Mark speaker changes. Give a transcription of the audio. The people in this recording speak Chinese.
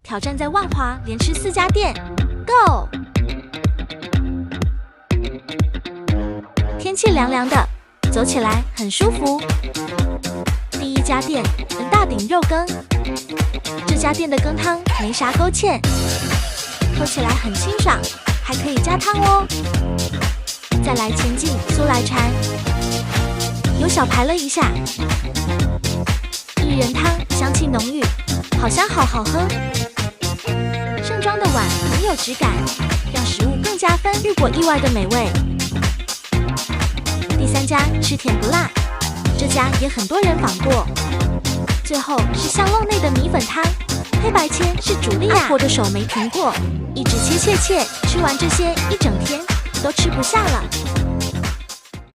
Speaker 1: 挑战在万华连吃4家店 ，Go！ 天气凉凉的，走起来很舒服。第1家店，仁大鼎肉羹。这家店的羹汤没啥勾芡，喝起来很清爽，还可以加汤哦。再来前进苏来禅，有小排了一下，薏仁汤香气浓郁，好香好好喝。盛装的碗很有质感，让食物更加分，遇过意外的美味。第3家吃甜不辣，这家也很多人访过。最后是巷弄内的米粉汤，黑白切是主力啊！我的手没停过，一直切，吃完这些一整天都吃不下了。